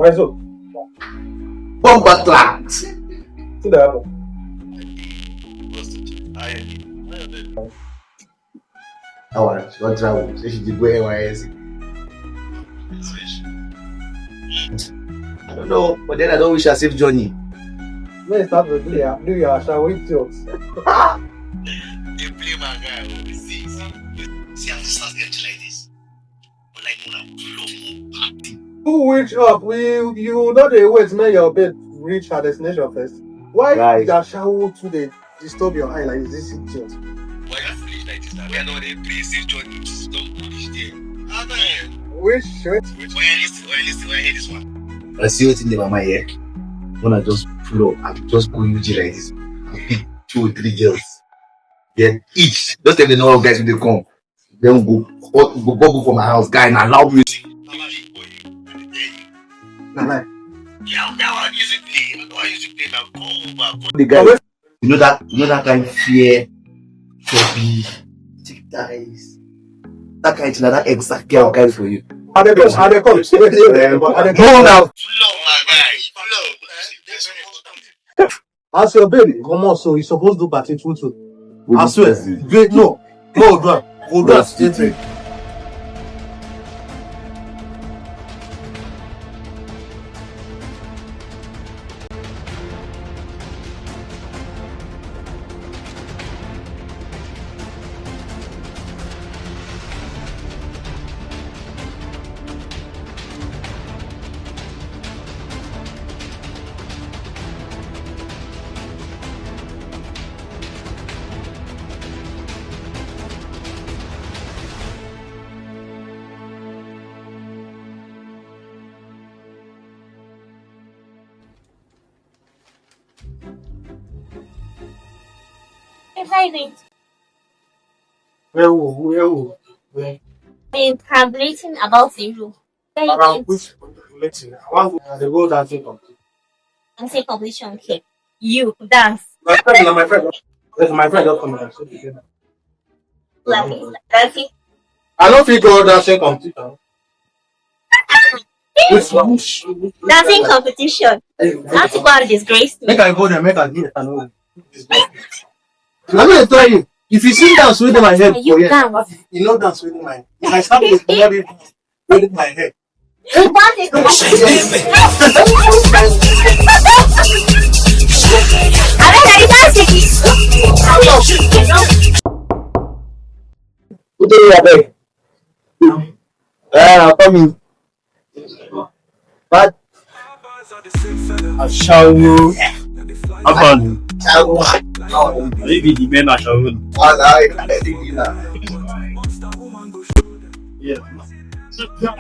Why so? Bomba clap. See that? Alright, what travel? So she did go NYSC. I don't know, but then I don't wish her safe journey. Let's start with do your shower with jokes. They play my guy. See, I'm just getting like this. But like when I'm Who wake up? You know the wait make your bed reach her destination first. Why Right. your shower today disturb your eye like this idiot? why you foolish like this? We are not a play safe journey. Just don't foolish there. How about you? Which shirt? Why you hear this one? I see what's in the mama here. When I just pull up, I'm just going UG like this. I pick 2 or 3 girls. Then each, just tell the number of guys when they come. Then go for my house, guy, and allow music. Nah. Yeah, I want you to play. I don't want you to play now. Come over. The guy, you know that kind of fear, chubby, thick thighs. That kind of thing, that exact girl guys for you. Are they come? Go now. Pull up, my guy. Pull up. As your baby, come on, so you supposed to do party too. I swear. Wait, no. Hold on. Straight. Exciting. Where? I'm tabulating about zero. Around which relating? I want to go dancing competition. I'm saying competition. Okay. You dance. My friend. My friend just come here. Dancing. I don't feel go dancing competition. Dancing competition. Not to go and disgrace me. Make I go there, make I do it. I know. I'm going to tell you, if you sit down with my head, You dance. you know dance with my head. If I start with somebody with my head. You dance. Who tell you that? I'm coming. But I shall happen. Maybe the men are shall. Yeah.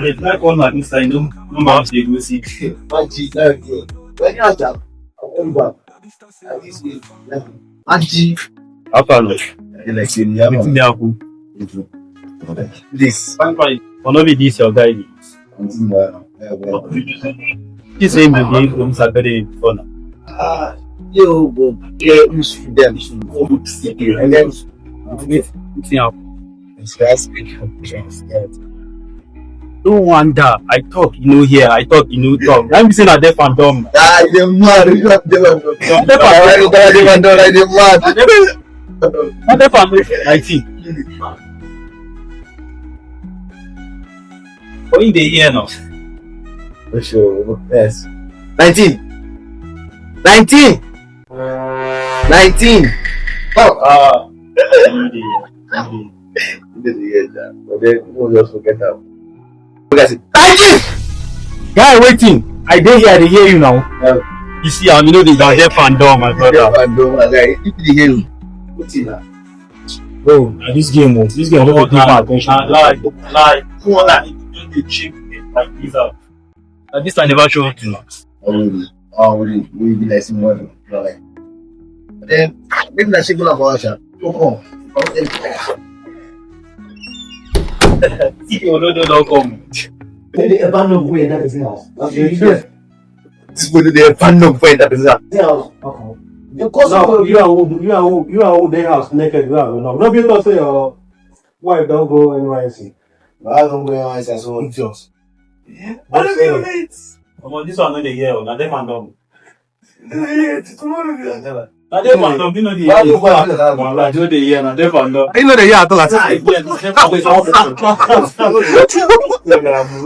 It's like one like this. I know no matter they go see. Auntie, Happen. election, Everything they happen. this. One of these your guy. This same day from Saturday for now. You go get used to them. And then It's up. it's fast speak. No wonder I talk, you know here. I talk, you know talk. I'm saying that deaf and dumb. Ah, they're mad. They're mad. Not deaf and dumb. 19. What in the year now? For sure. Yes. 19. 19. Oh. But then we'll just forget that. Guy waiting. I did hear, they hear you now. You see, you know they are deaf and dumb, my brother. Bro, this game, don't give my attention. Like, who on that? The cheap like this out. This I never show to you. We be like someone like. But then maybe that's a good about go See, you don't come. They abandon way that is house. This boy they abandon way that is house. Because you are their house naked. No people say your wife don't go NYC. I don't go NYC as well. What do you mean? Omo, this one no dey hear o, na dem and dom. Tomorrow. Na dem and dom, you know the Why hear. you go after that one? I no dey hear, na dem and dom. You know the year at all.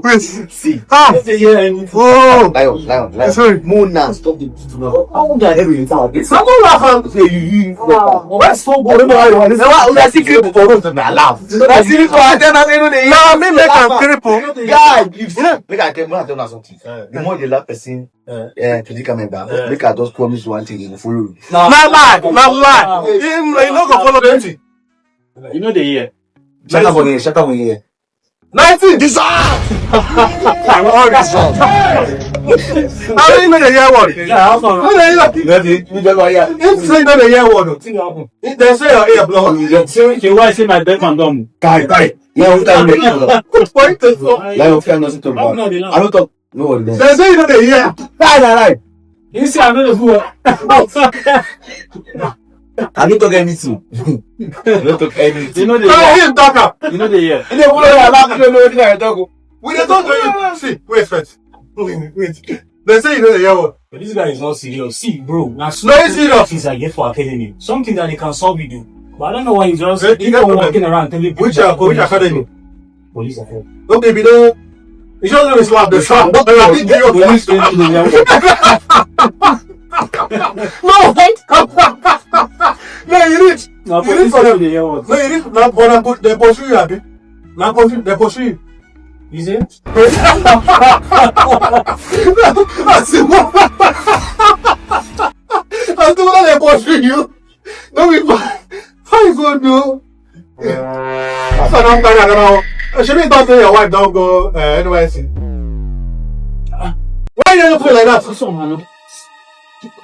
Wait. See. Ah. Dey hear anything. Oh. Lion. Sorry. Mona, stop the now. How would I ever inside? It's I'm not laughing. say you. Where's so good? Why secret for road to laugh? That's secret for them. I know they. Nah, me make am cripple. Guy, make I tell you something. The more the last person, political member, make I just promise one thing, he will follow you. Not lie. You no go follow them thing. You know dey hear. Shut up on here. 19. Dissolve. I'm all dissolved. How do you know the year word? Yeah, how come? You just go here. If say know the year word, they say your ear block. Say why say my dem and dom? Guy. Yeah, we tell you. Point to so. Like, okay, I'm not talking about. I don't talk. No one there. They say you know the year. Right. You see, I know the fool. I don't talk anything. I don't talk anything. You know the Tell hear. him talk up. You know the hear. You don't know what I talk. We dey talk to you. See, wait first. Wait. They say you know the year word. But this guy is not serious. See, bro, now No, he's serious. things I get for academy. Something that they can solve with you. But I don't know why you just You keep get on problem. walking around telling people. Which that academy? Police academy. Okay, be there. You just know the slap the slap. Police No. No, you need. Now You need police for them. the hear what? No, you need. Now, but they pursue you, abi. Now, they pursue you. You see? That's it. That's the one they pursue you. No, we how you go do? So I'm kind of know. Should we talk to your wife? Don't go NYC. Why you don't feel like that? What's on, man?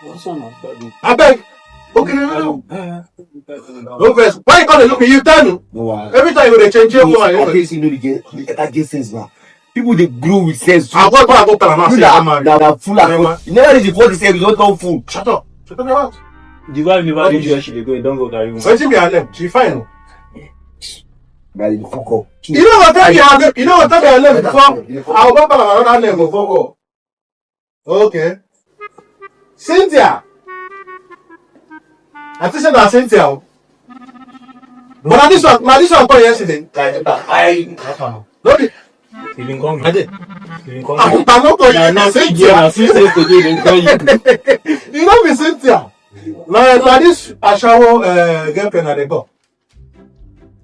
What's on, man? I beg. Okay, no. No verse. Why you gonna look at you? Tell me. No, Every time you change your I mind. guess you know that get sense now. People they grow with sense. I go to Panama. People that are full of. You never reach the 47, you don't talk full. Shut up. Shut up your mouth. The wife never reach where she dey go, don't go carry woman. Wait till me alone. She fine. Man, you fuck up. You know what time I left before? I'll go back another name before. Okay. Cynthia. I think that's Cynthia. But this one called yesterday. No, He been coming. I did. He been coming. I'm not calling Now, you since Cynthia. yesterday, they been calling you. You know me, Cynthia. Now this Ashawo girlfriend they go.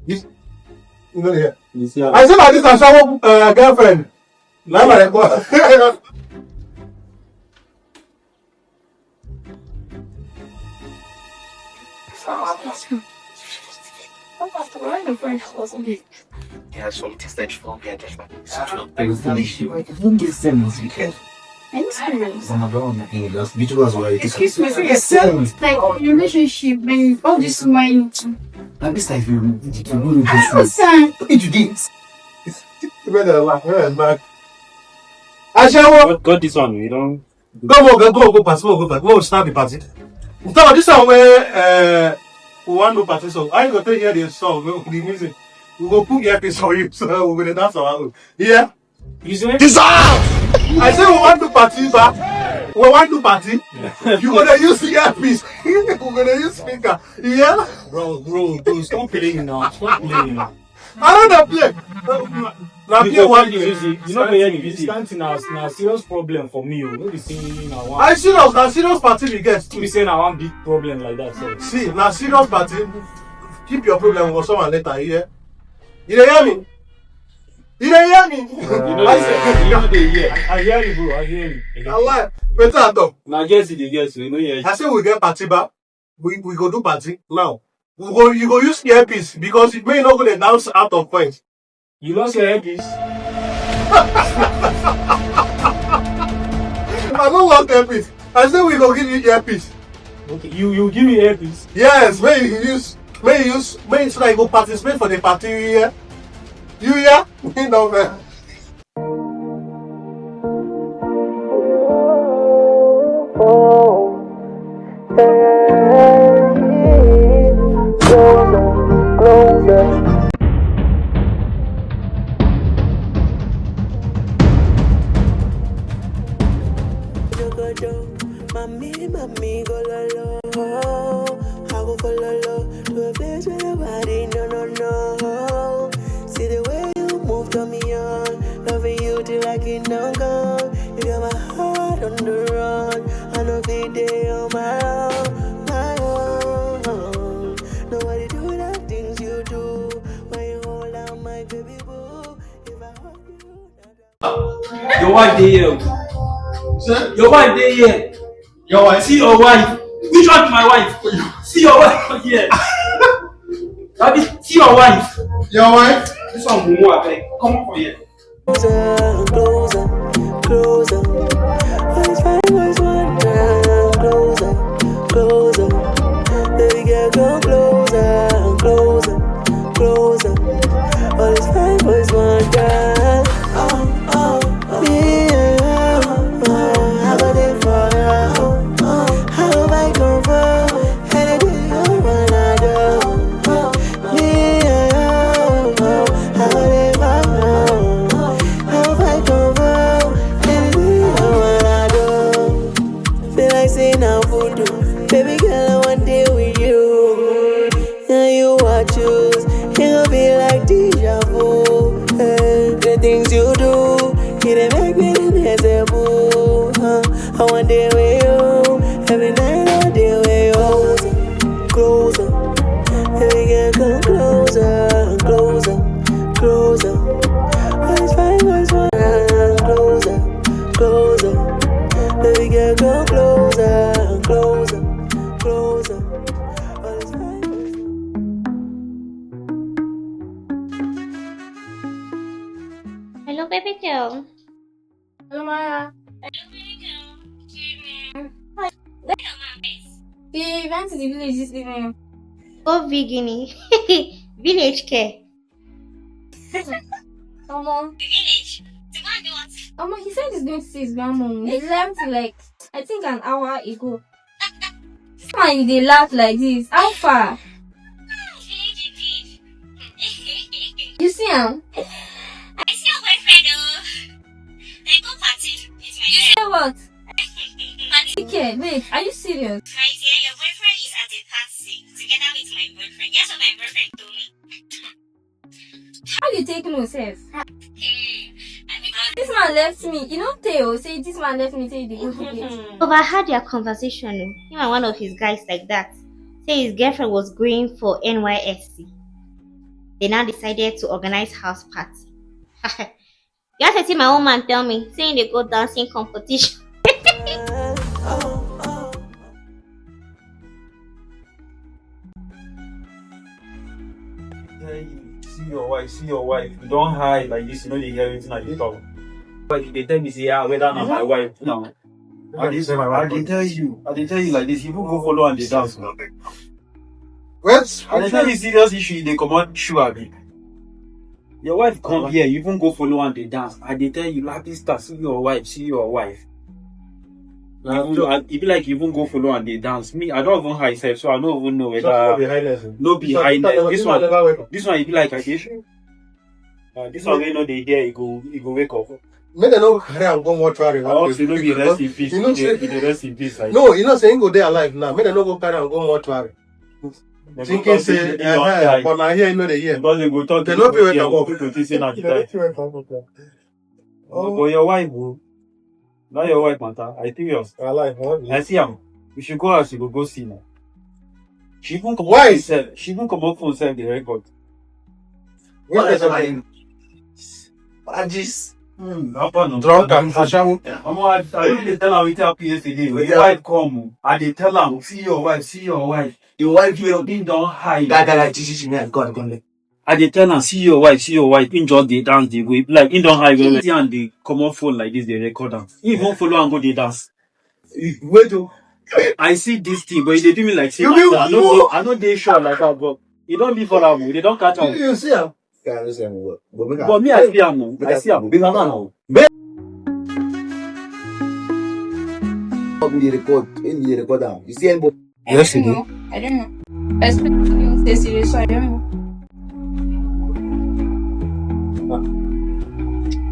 You know here. You see how? I said like this Ashawo girlfriend. Now they go. Yeah, so it is that for me. Excuse me, it's like relationship and all this mind. And this time you do Son, what did you do? You better laugh. Man. Ashawo. Got this one, you don't. Go pass. Go start the party. So this one where we want to party song. I go to hear the song, the music. We go put earpiece for you, so we're gonna dance our own. Yeah. You see? I say we want to party, but we want to party. You gonna use the earpiece. We're gonna use speaker. Yeah. Bro, stop playing now. Stop playing now. I don't play. Now play one game. You know, playing music. Dancing now serious problem for me. You know, the singing now. I serious. Now serious party we get. To be saying I want big problem like that. So. See, now serious party. Keep your problem with someone later. Yeah. You dey hear me? You dey hear me? You know they hear. I hear you, bro. I hear you. Allah, better at all. Now guess it, guess you know yeah. I say we get party back. We go do party now. You go use earpiece because it may not go to dance out of point. You lost your earpiece. I don't want earpiece. I say we go give you earpiece. Okay, you give me earpiece. Yes, may you so that you go participate for the party here. You hear? You know, man. wife dey here. Sir? Your wife dey here. Your wife? See your wife. Which one be my wife? See your wife here. Abi, see your wife. Your wife? This one mumu abeg. Come on for here. Closer, closer, closer. All these fine boys want closer, closer. Baby girl, come closer, closer, closer. All these fine boys want yeah, I got it for you. How I come for anything you wanna do? Yeah, I got it for you. How I come for anything you wanna do? Feel like saying I'm voodoo. Baby girl, I want to deal with you. Now you are choose. It gon' be like deja vu. The things you do, it make me miserable. I want to deal with you. Every night I deal with you. Closer, baby girl, come closer, closer, closer. All these fine boys want closer, closer. Baby girl, come closer, closer, closer. All these fine boys. Hello, baby girl. Hello, Maya. The event in the village this evening. Go Vigini. Village care. Come on. He said he's going to see his grandma. He left like, I think an hour ago. Why they laugh like this? How far? You see him? I see your boyfriend, oh. Then go party. It's my You say what? Okay, wait, are you serious? My dear, your boyfriend is at a party together with my boyfriend. Guess what my boyfriend told me? How you take no self? Because This man left me. You don't tell. Say this man left me. Say they go to place. but I had their conversation. Him and one of his guys like that. Say his girlfriend was going for NYSC. They now decided to organize house party. You have to see my own man tell me, saying they go dancing competition. See your wife. You don't hide like this, you know they hear everything I dey talk. But they tell me say, whether not my wife now. I dey tell you like this, you go follow and they dance. What? I dey tell you serious issue, they come on shoe abi. Your wife come here, you even go follow and they dance. I dey tell you, like this, see your wife. It be like you even go follow and they dance. Me, I don't even high self, so I don't even know whether no be highness. This one, it be like a issue. This one, you know, they hear, you go wake up. Make them no carry and go mortuary. Also, no be rest in peace. You know, say, the rest in peace. no, you know, saying go there alive now. Make them no go carry and go mortuary. Thinking say, but now here you know they hear. Because they go talk. They no be wake up. People think say na the time. But your wife, bro. Not your wife, matter. I think yours. Alive, I see him. We should go out. She go see now. She even come Why? up herself. She even come up for herself the record. What is happening? Badges. Drunk and fashion. I really tell her we tell yesterday. When your wife come, I dey tell her, see your wife. The wife you didn't don't hide. I dey tell her, see your wife. In just dey dance, dey go. Like in don't hide. See and they come on phone like this, they record them. If won't follow and go they dance. Wait, oh. I see this thing, but they do me like say, You mean- I know they sure like that, but it don't be for them. They don't catch them. You see him? But me, I see them now. I see them. Big man now. We record them. You see anybody? Yes, I don't know. I expect you to stay serious, so I don't know.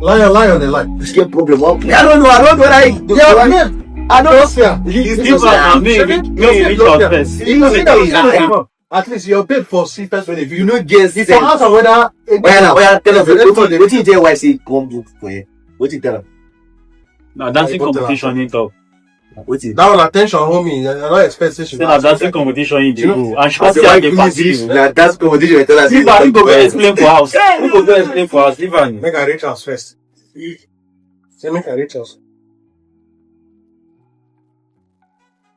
Lie on the line. This game problem. I don't know. I don't know. I don't fear. It's different. Me reach out first. At least you're paid for see first when You know, guess this. for house and whether Tell us. What you tell why say come do for you? What you tell them? Now dancing competition in top. What you? that one attention homie. I don't expect station. Say na dancing competition in the go. And she What's see your how wife they party. That's competition. You tell us. Leave her, you go go explain for house. You go go explain for house. Leave her. Make I reach house first. Say make I reach us.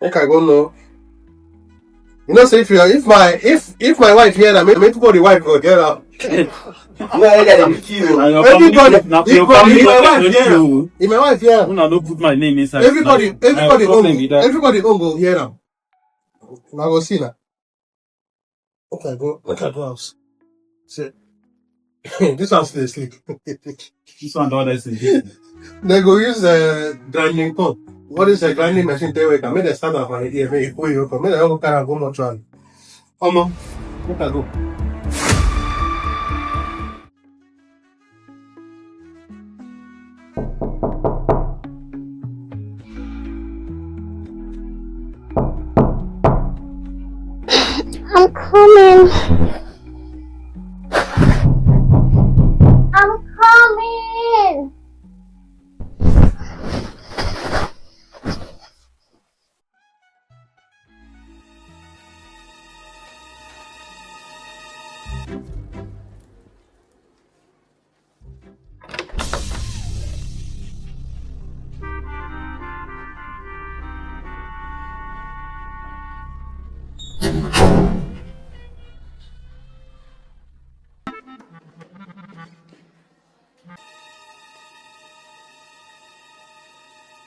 Make I go know. You know, say if my wife here, I mean everybody wife go get out. Everybody, if my wife here, I don't put my name inside. everybody go hear now. Now go see now. Make I go house. Say, this one still sleep. This one don't listen. They go use grinding pump. What is a grinding machine? They wake up. Make the stand up for idea. Make it you come. Make the whole car go much one. Omo, make I go. I'm coming. I'm coming.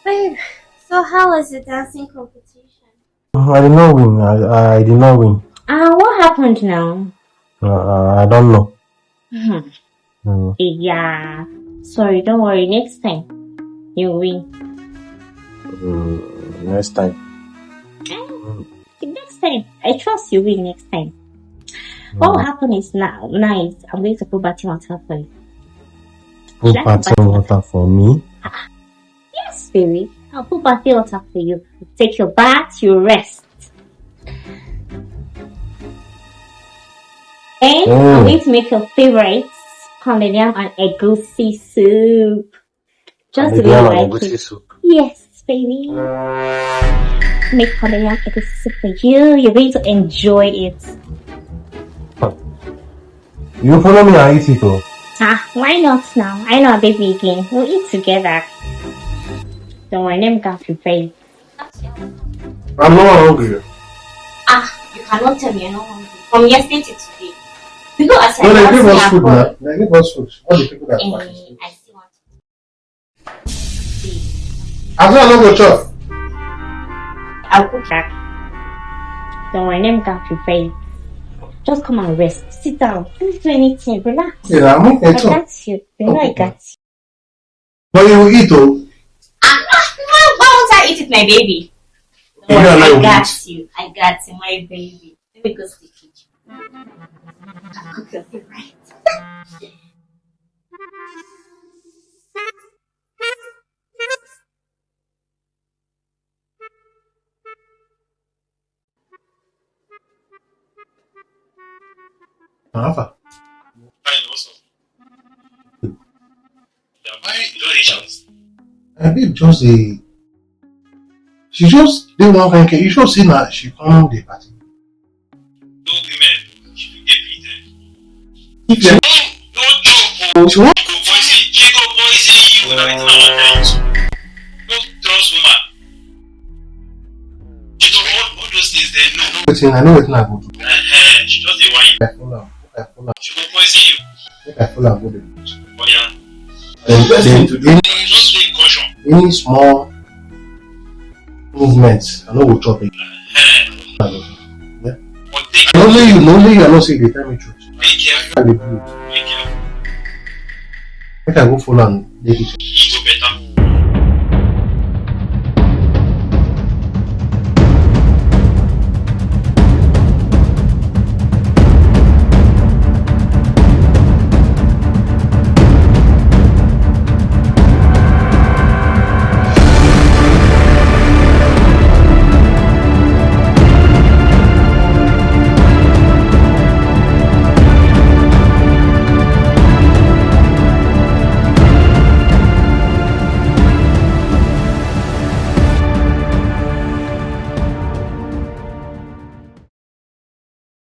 Babe, so how was the dancing competition? I did not win. I did not win. What happened now? I don't know. Yeah. Sorry, don't worry. Next time, you win. Next time. Next time. I trust you win next time. What will happen is now is I'm going to put bathing water for you. Put bathing water for me? Yes, baby. I'll put bathing water for you. Take your bath, you rest. And I'm going to make your favorite pounded yam and egusi soup. Just the way you like it. Soup. Yes, baby. Make pounded yam egusi soup for you. You're going to enjoy it. You follow me and eat it, oh? Why not now? I know a baby again. We'll eat together. Don't worry, let me go prepare it. I'm not hungry. You cannot tell me you're not hungry. From yesterday to today. We go outside. No, they give us food now. They give us food. All the people that I still want to. I don't go chop. I'll cook that. Don't worry, let me go prepare it. Just come and rest. Sit down. Don't do anything. Relax. Yeah, I'm okay. I got you. You know I got you. But you will eat, oh? Why won't I eat it, my baby? Don't worry, I got you. I got you, my baby. Let me go to the kitchen. I'll cook your favorite. Alpha. Fine, also. Why you don't reach out? I did just a. She just did one kind of. You should see that she come the party. No women should get beaten. If you Don't joke. she want She go poison you. That's what I'm telling you. Don't trust woman. You know all those things they know. everything, I know what I go do. She just the one. I follow. She go poison you. I follow. I go do. Oh yeah. Then Just take caution. any small movements, I know we'll chop it. Yeah. But take Only you are not saying the tell me truth. careful. I will do it. Be careful. Make I go follow and take it. You go better.